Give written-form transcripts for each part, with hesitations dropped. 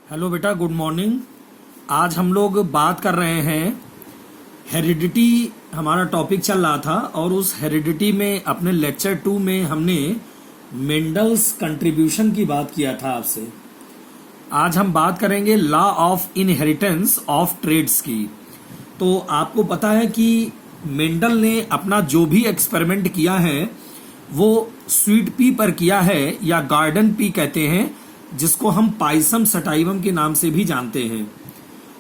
Hello बेटा, good morning. आज हम लोग बात कर रहे हैं हेरिडिटी। हमारा टॉपिक चल रहा था और उस हेरिडिटी में अपने लेक्चर 2 में हमने मेंडल्स कंट्रीब्यूशन की बात किया था आपसे। आज हम बात करेंगे law of inheritance of trades की। तो आपको पता है कि मेंडल ने अपना जो भी एक्सपेरिमेंट किया है वो स्वीट पी पर किया है, या गार्डन पी कहते हैं, जिसको हम पाइसम सटाइवम के नाम से भी जानते हैं।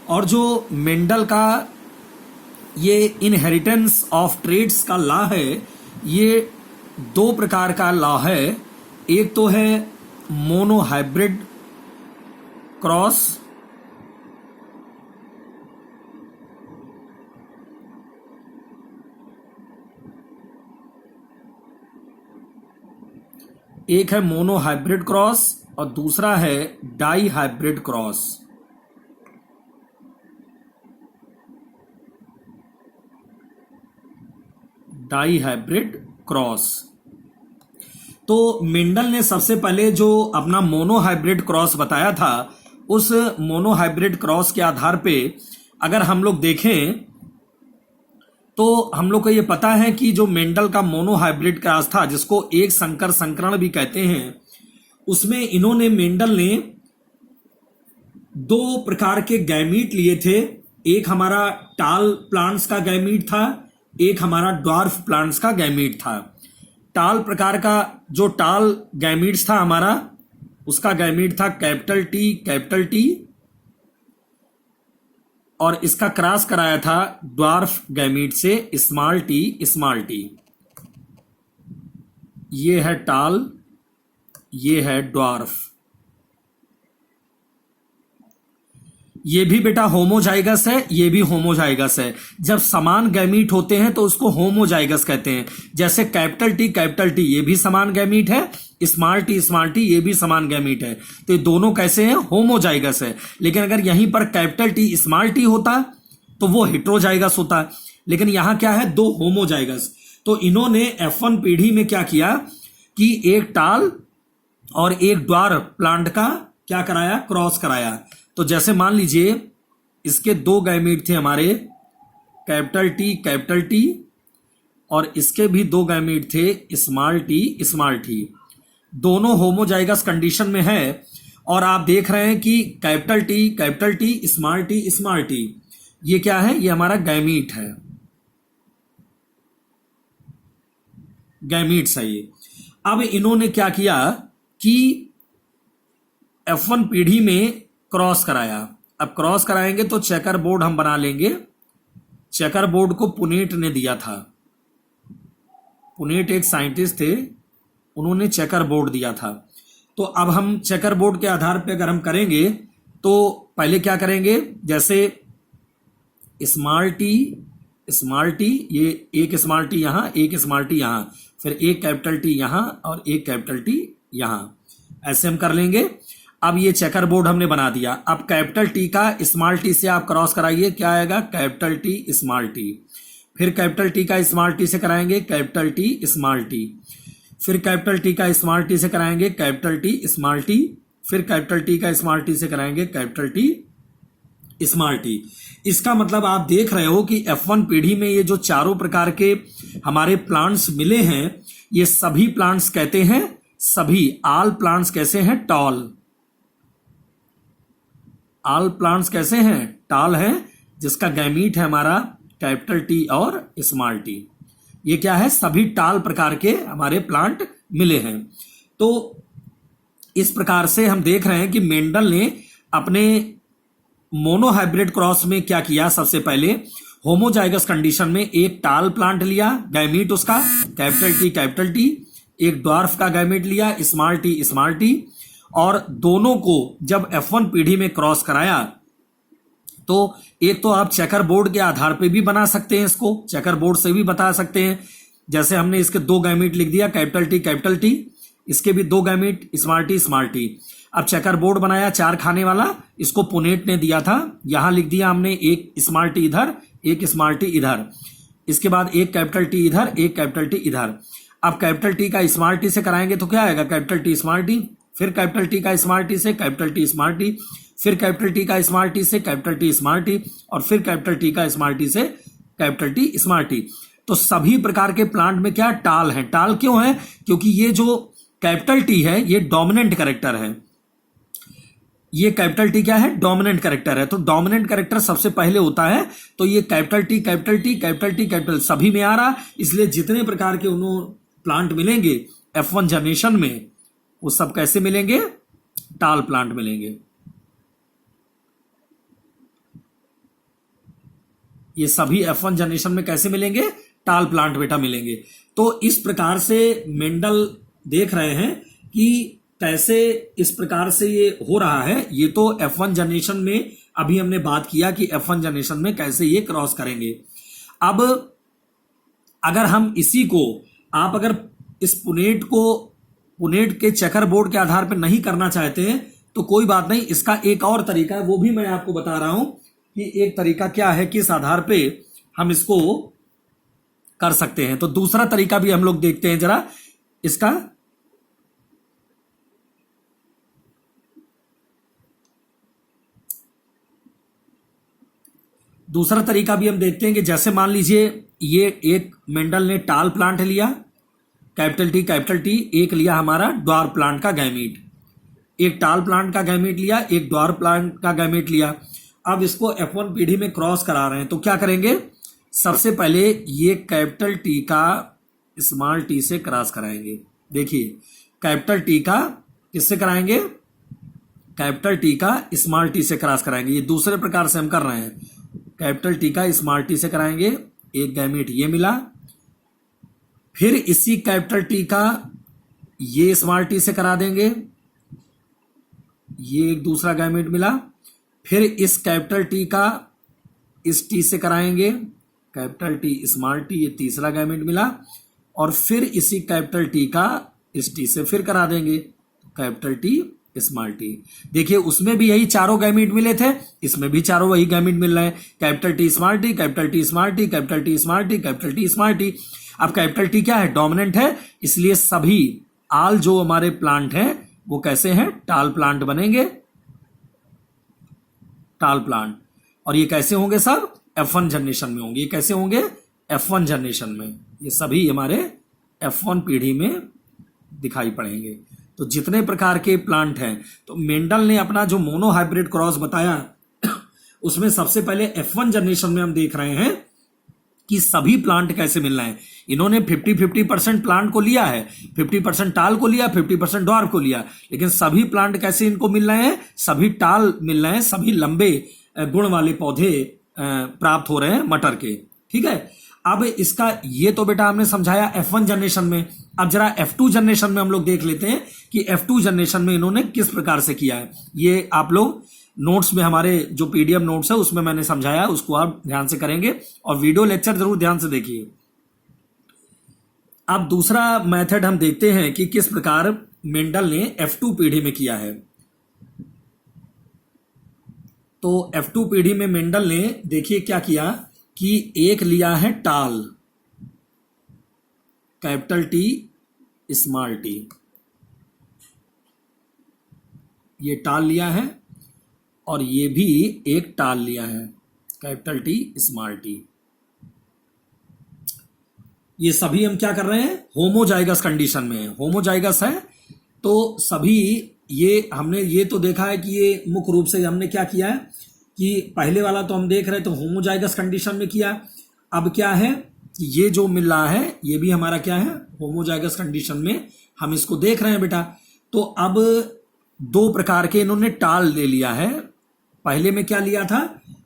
और जो मेंडल का ये इनहेरिटेंस ऑफ ट्रेड्स का लॉ है, ये दो प्रकार का लॉ है। एक तो है मोनोहाइब्रिड क्रॉस, एक है मोनोहाइब्रिड क्रॉस और दूसरा है dihybrid cross. Dihybrid cross. तो मेंडल ने सबसे पहले जो अपना मोनोहाइब्रिड क्रॉस बताया था, उस मोनोहाइब्रिड क्रॉस के आधार पे अगर हम लोग देखें तो हम लोग को ये पता है कि जो मेंडल का मोनोहाइब्रिड क्रॉस था, जिसको एक संकर संकरण भी कहते हैं, उसमें इन्होंने मेंडल ने दो प्रकार के गैमीट लिए थे। एक हमारा टाल प्लांट्स का गैमीट था, एक हमारा ड्वार्फ प्लांट्स का गैमीट था। टाल प्रकार का जो टाल गैमीट्स था हमारा, उसका गैमीट था कैपिटल टी, और इसका क्रॉस कराया था ड्वार्फ गैमीट से स्मॉल टी। ये है टाल, ये है ड्वार्फ। ये भी बेटा होमोजाइगस है, ये भी होमोजाइगस है। जब समान गैमीट होते हैं तो उसको होमोजाइगस कहते हैं। जैसे कैपिटल टी ये भी समान गैमीट है, स्मॉल टी ये भी समान गैमीट है। तो ये दोनों कैसे हैं? होमोजाइगस है। लेकिन अगर यहीं पर कैपिटल टी स्मॉल टी होता तो वो हेट्रोजाइगस होता। लेकिन यहां क्या है? दो होमोजाइगस। तो इन्होंने F1 पीढ़ी में क्या किया कि एक टाल और एक ड्वार्फ प्लांट का क्या कराया? क्रॉस कराया। तो जैसे मान लीजिए इसके दो गैमीट थे हमारे, कैपिटल टी, और इसके भी दो गैमीट थे स्मॉल टी। दोनों होमोजाइगस कंडीशन में है। और आप देख रहे हैं कि कैपिटल टी स्मॉल टी ये क्या है? ये हमारा गैमीट है, गैमीट्स है ये। अब इन्होंने क्या किया कि F1 पीढ़ी में क्रॉस कराया। अब क्रॉस कराएंगे तो चेकर बोर्ड हम बना लेंगे। चेकर बोर्ड को पुनेट ने दिया था। पुनेट एक साइंटिस्ट थे, उन्होंने चेकर बोर्ड दिया था। तो अब हम चेकर बोर्ड के आधार पे अगर हम करेंगे तो पहले क्या करेंगे? जैसे स्मॉल टी, ये एक स्मॉल टी यहां, एक स्मॉल टी यहां, फिर एक कैपिटल टी यहां और एक कैपिटल टी यहां, ऐसे हम कर लेंगे। अब ये चेकर बोर्ड हमने बना दिया। अब कैपिटल टी का स्मॉल टी से आप क्रॉस कराइए, क्या आएगा? Capital T small T. फिर कैपिटल टी का स्मॉल टी से कराएंगे कैपिटल टी स्मॉल टी। फिर कैपिटल टी का स्मॉल टी से कराएंगे कैपिटल टी स्मॉल टी। फिर कैपिटल टी का स्मॉल टी से कराएंगे कैपिटल टी स्मॉल टी। इसका मतलब आप देख रहे हो कि F1 पीढ़ी में ये जो चारों प्रकार के हमारे प्लांट्स मिले हैं, ये सभी प्लांट्स कहते हैं, सभी ऑल प्लांट्स कैसे हैं? टॉल। ऑल प्लांट्स कैसे हैं? टॉल हैं, जिसका गैमीट है हमारा कैपिटल टी और स्मॉल टी। ये क्या है? सभी टॉल प्रकार के हमारे प्लांट मिले हैं। तो इस प्रकार से हम देख रहे हैं कि मेंडल ने अपने मोनोहाइब्रिड क्रॉस में क्या किया? सबसे पहले होमोजाइगस कंडीशन में एक टाल प्लांट लिया, गैमीट उसका कैपिटल टी, एक ड्वार्फ का गैमीट लिया स्मॉल टी, और दोनों को जब F1 पीढ़ी में क्रॉस कराया तो एक तो आप चेकर बोर्ड के आधार पे भी बना सकते हैं, इसको चेकर बोर्ड से भी बता सकते हैं। जैसे हमने इसके दो गैमीट लिख दिया कैपिटल टी, इसके भी दो गैमीट स्मॉल टी। अब चेकर बोर्ड बनाया चार खाने वाला, इसको पुनेट ने दिया था। यहां लिख दिया हमने एक स्मॉल टी इधर, एक स्मॉल टी इधर, इसके बाद एक कैपिटल टी इधर, एक कैपिटल टी इधर। अब कैपिटल टी का स्मॉल टी से कराएंगे तो क्या आएगा? कैपिटल टी स्मॉल टी, फिर कैपिटल टी का स्मॉल टी से कैपिटल टी स्मॉल टी, फिर कैपिटल टी का स्मॉल टी से कैपिटल टी स्मॉल टी, और फिर कैपिटल टी का स्मॉल टी से कैपिटल टी स्मॉल टी। तो सभी प्रकार के प्लांट में क्या टाल है। टाल क्यों है? क्योंकि ये जो कैपिटल टी है ये डोमिनेंट कैरेक्टर है। ये कैपिटल टी क्या है? डोमिनेंट कैरेक्टर है। तो डोमिनेंट कैरेक्टर सबसे पहले होता है। तो ये capital T capital T capital T capital सभी में आ रहा, इसलिए जितने प्रकार के उन्होंने प्लांट मिलेंगे F1 जनरेशन में वो सब कैसे मिलेंगे? टाल प्लांट मिलेंगे। ये सभी F1 जनरेशन में कैसे मिलेंगे? टाल प्लांट बेटा मिलेंगे। तो इस प्रकार से मेंडल देख रहे हैं कि कैसे इस प्रकार से ये हो रहा है। ये तो F1 जनरेशन में अभी हमने बात किया कि F1 जनरेशन में कैसे ये क्रॉस करेंगे। अब अगर हम इसी को आप अगर इस पुनेट के चेकर बोर्ड के आधार पर नहीं करना चाहते हैं तो कोई बात नहीं, इसका एक और तरीका है, वो भी मैं आपको बता रहा हूं कि एक तरीका क्या है, किस आधार पे हम इसको कर सकते हैं। तो दूसरा तरीका भी हम लोग देखते हैं जरा इसका। दूसरा तरीका भी हम देखते हैं कि जैसे मान लीजिए ये एक मेंडल ने टाल प्लांट लिया, कैपिटल टी, एक लिया हमारा ड्वार्फ प्लांट का गैमीट, एक टाल प्लांट का गैमीट लिया, एक ड्वार्फ प्लांट का गैमीट लिया। अब इसको F1 पीढ़ी में क्रॉस करा रहे हैं तो क्या करेंगे? सबसे पहले ये कैपिटल टी का स्मॉल टी से क्रॉस कराएंगे। देखिए कैपिटल टी का किससे कराएंगे? कैपिटल टी का स्मॉल टी से क्रॉस कराएंगे। ये दूसरे प्रकार से हम कर रहे हैं। कैपिटल टी का स्मॉल टी से कराएंगे, एक गैमीट ये मिला, फिर इसी कैपिटल टी का ये स्मॉल टी से करा देंगे, ये एक दूसरा गैमीट मिला, फिर इस कैपिटल टी का इस टी से कराएंगे, कैपिटल टी स्मॉल टी, ये तीसरा गैमीट मिला, और फिर इसी कैपिटल टी का इस टी से फिर करा देंगे कैपिटल टी स्मॉल टी। देखिए उसमें भी यही चारों गैमीट मिले थे, इसमें भी चारों वही गैमीट मिल रहे हैं, capital T small T, capital T small T, capital T small T, capital T small T. अब कैपिटल टी क्या है? डोमिनेंट है, इसलिए सभी आल जो हमारे प्लांट हैं वो कैसे हैं? टाल प्लांट बनेंगे, टाल प्लांट। और ये कैसे होंगे? सब F1 जनरेशन में होंगे। ये कैसे होंगे? F1 जनरेशन में। ये सभी हमारे F1 पीढ़ी में दिखाई पड़ेंगे। तो जितने प्रकार के प्लांट हैं, तो मेंडल ने अपना जो मोनो हाइब्रिड क्रॉस बताया उसमें सबसे पहले F1 जनरेशन में हम देख रहे हैं कि सभी प्लांट कैसे मिल रहे हैं। इन्होंने 50-50% प्लांट को लिया है, 50% टाल को लिया, 50% ड्वार्फ को लिया, लेकिन सभी प्लांट कैसे इनको मिल रहे हैं? सभी टाल मिल रहे हैं, सभी लंबे गुण वाले पौधे प्राप्त हो रहे हैं मटर के। ठीक है, अब इसका ये तो बेटा हमने समझाया F1 जनरेशन में। अब जरा F2 जनरेशन में हम लोग देख लेते हैं कि F2 जनरेशन में इन्होंने किस प्रकार से किया है। ये आप लोग नोट्स में, हमारे जो PDF नोट्स है उसमें मैंने समझाया, उसको आप ध्यान से करेंगे और वीडियो लेक्चर जरूर ध्यान से देखिए। अब दूसरा मेथड हम देखते हैं कि किस प्रकार मेंडल ने F2 पीढ़ी में किया है। तो F2 पीढ़ी में मेंडल ने देखिए क्या किया कि एक लिया है टाल, कैपिटल टी स्मॉल टी, ये टाल लिया है, और ये भी एक टाल लिया है, कैपिटल टी स्मॉल टी। ये सभी हम क्या कर रहे हैं? होमोजाइगस कंडीशन में है। होमोजाइगस है तो सभी ये हमने ये तो देखा है कि ये मुख्य रूप से हमने क्या किया है कि पहले वाला तो हम देख रहे तो होमोजाइगस कंडीशन में किया। अब क्या है कि ये जो मिल रहा है ये भी हमारा क्या है? होमोजाइगस कंडीशन में हम इसको देख रहे हैं बेटा। तो अब दो प्रकार के इन्होंने टाल ले लिया है। पहले में क्या लिया था?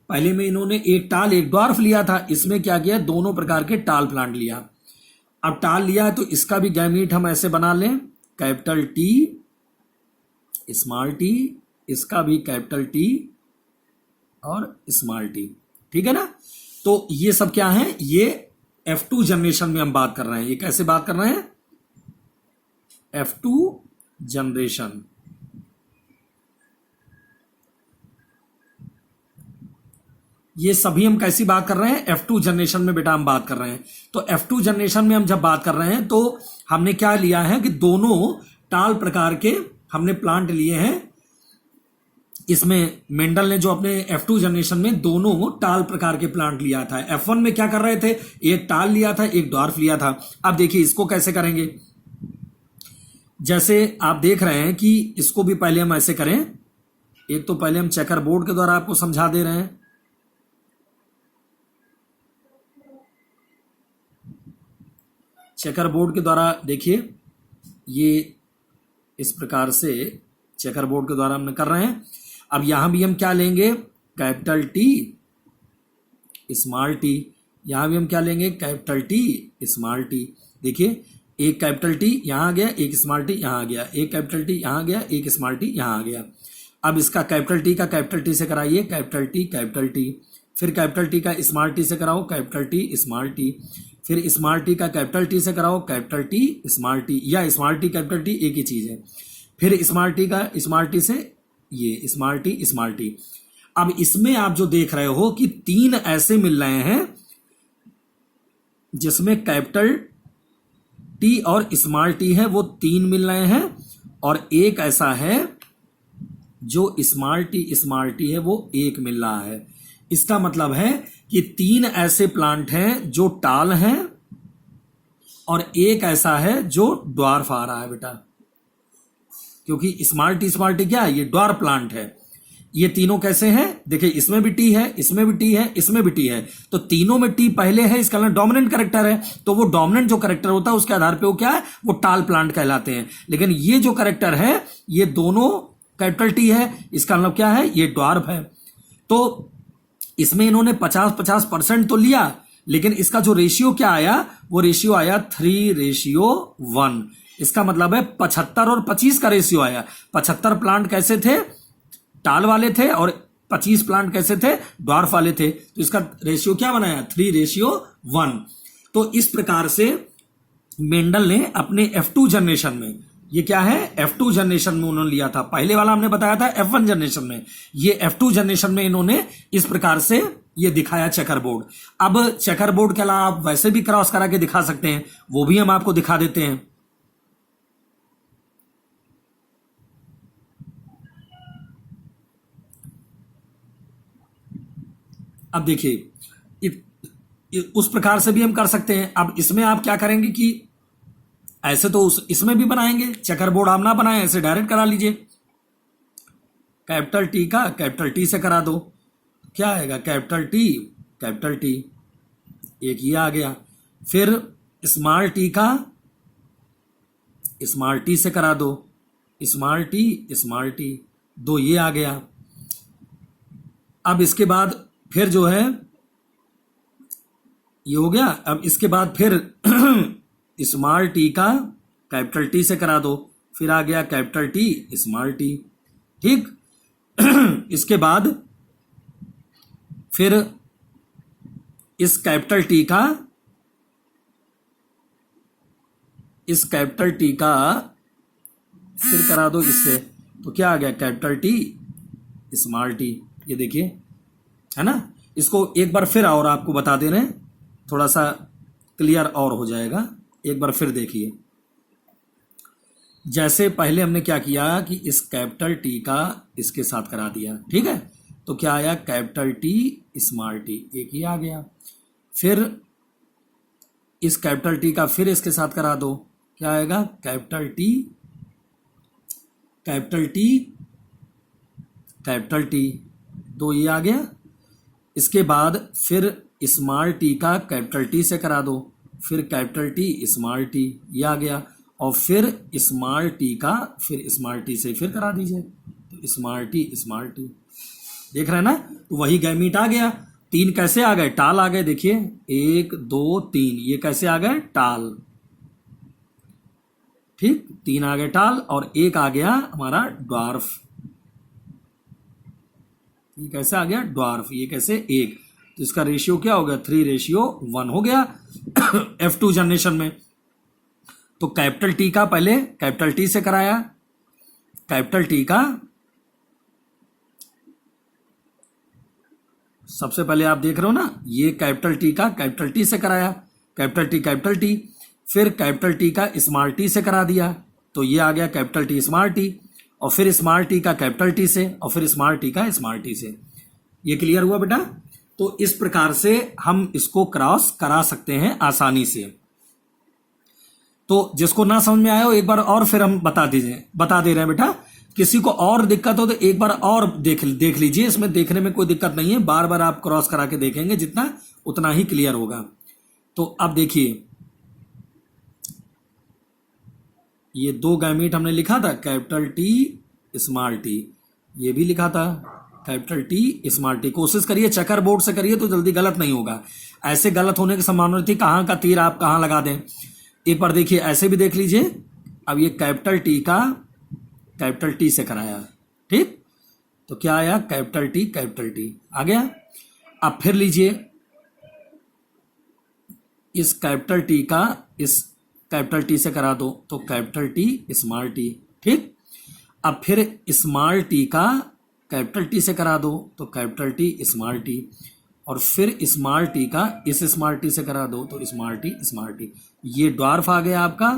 पहले में इन्होंने एक टाल एक ड्वार्फ लिया था। इसमें क्या किया? दोनों प्रकार के टाल प्लांट लिया। अब टाल लिया है तो इसका भी गैमीट हम ऐसे बना लें, कैपिटल टी स्मॉल टी, इसका भी कैपिटल टी और स्मॉल टी। ठीक है ना? तो ये सब क्या है? ये F2 जनरेशन में हम बात कर रहे हैं। ये कैसे बात कर रहे हैं? F2 generation. ये सभी हम कैसी बात कर रहे हैं? F2 जनरेशन में बेटा हम बात कर रहे हैं। तो F2 जनरेशन में हम जब बात कर रहे हैं तो हमने क्या लिया है कि दोनों टाल प्रकार के हमने प्लांट लिए हैं, इसमें मेंडल ने जो अपने F2 जनरेशन में दोनों टाल प्रकार के प्लांट लिया था। F1 में क्या कर रहे थे, एक टाल लिया था, एक ड्वार्फ लिया था। अब देखिए इसको कैसे करेंगे। जैसे आप देख रहे हैं कि इसको भी पहले हम ऐसे करें। एक तो पहले हम चेकर बोर्ड के द्वारा आपको समझा दे रहे हैं। चेकर बोर्ड के द्वारा देखिए, ये इस प्रकार से चेकर बोर्ड के द्वारा हम कर रहे हैं। अब यहां भी हम क्या लेंगे, कैपिटल टी स्मॉल टी। यहां भी हम क्या लेंगे, कैपिटल टी स्मॉल टी। देखिए एक कैपिटल टी यहां आ गया, एक स्मॉल टी यहां आ गया, एक कैपिटल टी यहां आ गया, एक स्मॉल टी यहां आ गया। अब इसका कैपिटल टी का कैपिटल टी से कराइए, कैपिटल टी, फिर कैपिटल टी का स्मॉल टी से कराओ, कैपिटल टी स्मॉल टी, फिर स्मॉल टी का कैपिटल टी से कराओ, कैपिटल टी स्मॉल टी, या स्मॉल टी कैपिटल टी एक ही चीज है। फिर स्मॉल टी का स्मॉल टी से ये स्मॉल टी। अब इसमें आप जो देख रहे हो कि तीन ऐसे मिल रहे हैं जिसमें कैपिटल टी और स्मॉल टी है, वो तीन मिल रहे हैं, और एक ऐसा है जो स्मॉल टी है, वो एक मिल रहा है। इसका मतलब है कि तीन ऐसे प्लांट हैं जो टाल हैं और एक ऐसा है जो ड्वार्फ आ रहा है बेटा, क्योंकि स्मॉल टी क्या है, ये ड्वार्फ प्लांट है। ये तीनों कैसे हैं, देखिए इसमें भी टी है, इसमें भी टी है, इसमें भी टी है, तो तीनों में टी पहले है, इसका मतलब डोमिनेंट कैरेक्टर है। तो वो डोमिनेंट जो कैरेक्टर होता है उसके आधार पे वो क्या है, वो टाल प्लांट कहलाते हैं। लेकिन ये जो कैरेक्टर है ये दोनों कैपिटल टी है, इसका मतलब क्या है, ये ड्वार्फ है। तो इसमें इन्होंने 50-50% तो लिया, लेकिन इसका जो रेशियो क्या आया, वो रेशियो आया 3:1। इसका मतलब है 75 और 25 का रेशियो आया। 75 प्लांट कैसे थे, टाल वाले थे, और 25 प्लांट कैसे थे, ड्वार्फ वाले थे। तो इसका रेशियो क्या बनाया, 3:1। तो इस प्रकार से मेंडल ने अपने F2 जनरेशन में, ये क्या है, F2 जनरेशन में उन्होंने लिया था। पहले वाला हमने बताया था F1 जनरेशन में, ये F2 जनरेशन में इन्होंने इस प्रकार से ये दिखाया चेकर बोर्ड। अब चेकर बोर्ड के अलावा आप वैसे भी क्रॉस करा के दिखा सकते हैं, वो भी हम आपको दिखा देते हैं। अब देखिए उस प्रकार से भी हम कर सकते हैं। अब इसमें आप क्या करेंगे कि ऐसे तो इसमें भी बनाएंगे, चेकर बोर्ड आप ना बनाएं, ऐसे डायरेक्ट करा लीजिए। कैपिटल टी का कैपिटल टी से करा दो, क्या आएगा, कैपिटल टी, एक ये आ गया। फिर स्मॉल टी का स्मॉल टी से करा दो, स्मॉल टी, दो ये आ गया। अब इसके बाद फिर जो है ये हो गया। अब इसके बाद फिर स्मॉल टी का कैपिटल टी से करा दो, फिर आ गया कैपिटल टी स्मॉल टी, ठीक। इसके बाद फिर इस कैपिटल टी का फिर करा दो इससे, तो क्या आ गया, कैपिटल टी स्मॉल टी। ये देखिए है ना। इसको एक बार फिर और आपको बता दे रहे हैं, थोड़ा सा क्लियर और हो जाएगा। एक बार फिर देखिए, जैसे पहले हमने क्या किया कि इस कैपिटल टी का इसके साथ करा दिया, ठीक है, तो क्या आया, कैपिटल टी स्मॉल टी, एक ही आ गया। फिर इस कैपिटल टी का फिर इसके साथ करा दो, क्या आएगा, कैपिटल टी, तो ये आ गया। इसके बाद फिर स्मॉल टी का कैपिटल टी से करा दो, फिर कैपिटल टी स्मॉल टी, ये आ गया। और फिर स्मॉल टी का फिर स्मॉल टी से फिर करा दीजिए, तो स्मॉल टी, देख रहे हैं ना। तो वही गैमीट आ गया। तीन कैसे आ गए, टाल आ गए। देखिए 1 2 3, ये कैसे आ गए, टाल, ठीक, 3 आ गए टाल, और एक आ गया हमारा ड्वार्फ। ये कैसे आ गया, ड्वार्फ, ये कैसे, एक। तो इसका रेशियो क्या हो गया, 3:1 हो गया F2 जनरेशन में। तो कैपिटल टी का पहले कैपिटल टी से कराया, कैपिटल टी का सबसे पहले आप देख रहे हो ना, ये कैपिटल टी का कैपिटल टी से कराया, कैपिटल टी, फिर कैपिटल टी का स्मॉल टी से करा दिया, तो ये आ गया कैपिटल टी स्मॉल टी। और फिर स्मॉल टी का कैपिटल टी से, और फिर स्मॉल टी का स्मॉल टी से। ये क्लियर हुआ बेटा? तो इस प्रकार से हम इसको क्रॉस करा सकते हैं आसानी से। तो जिसको ना समझ में आया हो एक बार और फिर हम बता दे रहे हैं बेटा। किसी को और दिक्कत हो तो एक बार और देख लीजिए, इसमें देखने में कोई दिक्कत नहीं है, बार बार आप क्रॉस करा के देखेंगे जितना उतना ही क्लियर होगा। तो अब देखिए, ये दो गैमीट हमने लिखा था, कैपिटल टी स्मॉल टी, ये भी लिखा था कैपिटल टी स्मॉल टी। कोशिश करिए चेकर बोर्ड से करिए तो जल्दी गलत नहीं होगा, ऐसे गलत होने की संभावना थी, कहाँ का तीर आप कहाँ लगा दें। एक बार देखिए ऐसे भी देख लीजिए। अब ये कैपिटल टी का कैपिटल टी से कराया, ठीक, तो क्या आया, कैपिटल टी आ गया। अब फिर लीजिए इस कैपिटल टी का इस कैपिटल टी से करा दो तो कैपिटल टी स्मॉल टी, ठीक। अब फिर स्मॉल टी का कैपिटल टी से करा दो तो कैपिटल टी स्मॉल टी, और फिर स्मॉल टी का इस स्मॉल टी से करा दो तो स्मॉल टी। ये ड्वार्फ आ गया आपका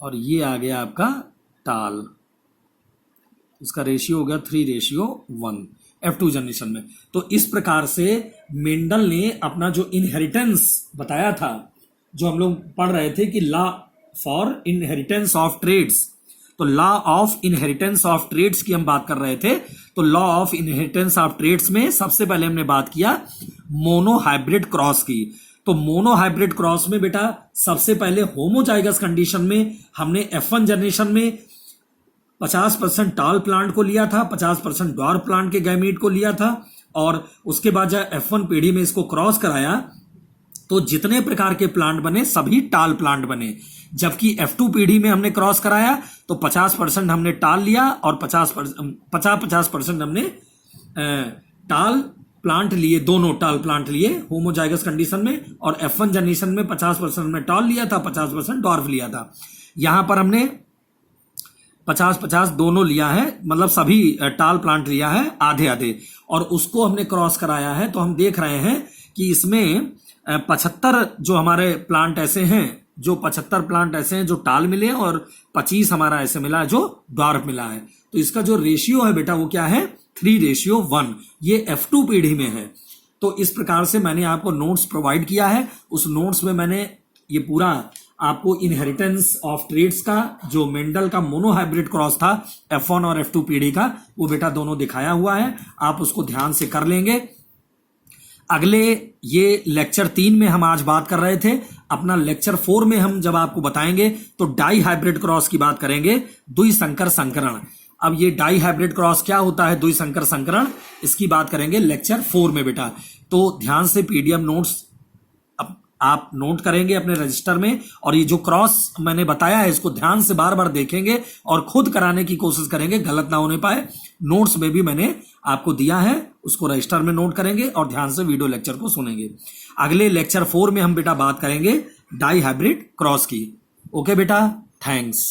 और ये आ गया आपका टाल। इसका रेशियो हो गया 3:1 F2 जनरेशन में। तो इस प्रकार से मेंडल ने अपना जो इनहेरिटेंस बताया था, जो हम लोग पढ़ रहे थे कि law for inheritance of trades, तो law of inheritance of trades की हम बात कर रहे थे। तो law of inheritance of trades में सबसे पहले हमने बात किया मोनोहाइब्रिड क्रॉस की। तो मोनोहाइब्रिड क्रॉस में बेटा सबसे पहले होमोजाइगस कंडीशन में हमने F1 जनरेशन में 50% टाल प्लांट को लिया था, 50% ड्वार्फ प्लांट के गैमीट को लिया था, और उसके बाद जब F1 पीढ़ी में इसको क्रॉस कराया तो जितने प्रकार के प्लांट बने सभी टाल प्लांट बने। जबकि F2 पीढ़ी में हमने क्रॉस कराया तो 50% हमने टाल लिया और 50% हमने टाल प्लांट लिए, दोनों टाल प्लांट लिए होमोजाइगस कंडीशन में, और F1 जनरेशन में 50% हमने टाल लिया था, 50% ड्वार्फ लिया था। यहां पर हमने 50-50 दोनों लिया है, मतलब सभी टाल प्लांट लिया है आधे आधे, और उसको हमने क्रॉस कराया है। तो हम देख रहे हैं कि इसमें 75 जो हमारे प्लांट ऐसे हैं, जो 75 प्लांट ऐसे हैं जो टाल मिले हैं, और 25 हमारा ऐसे मिला है जो ड्वार्फ मिला है। तो इसका जो रेशियो है बेटा वो क्या है, 3:1। ये F2 पीढ़ी में है। तो इस प्रकार से मैंने आपको नोट्स प्रोवाइड किया है। उस नोट्स में मैंने ये पूरा आपको इनहेरिटेंस ऑफ ट्रेड्स का जो मेंडल का मोनोहाइब्रिड क्रॉस था F1 और F2 पीढ़ी का, वो बेटा दोनों दिखाया हुआ है, आप उसको ध्यान से कर लेंगे। अगले ये लेक्चर 3 में हम आज बात कर रहे थे, अपना लेक्चर 4 में हम जब आपको बताएंगे तो डाई हाइब्रिड क्रॉस की बात करेंगे, द्विसंकर संकरण। अब ये डाई हाइब्रिड क्रॉस क्या होता है, द्विसंकर संकरण, इसकी बात करेंगे लेक्चर 4 में बेटा। तो ध्यान से पीडीएफ नोट्स आप नोट करेंगे अपने रजिस्टर में, और ये जो क्रॉस मैंने बताया है इसको ध्यान से बार बार देखेंगे और खुद कराने की कोशिश करेंगे, गलत ना होने पाए। नोट्स में भी मैंने आपको दिया है, उसको रजिस्टर में नोट करेंगे और ध्यान से वीडियो लेक्चर को सुनेंगे। अगले लेक्चर 4 में हम बेटा बात करेंगे डाई हाइब्रिड क्रॉस की। ओके बेटा, थैंक्स।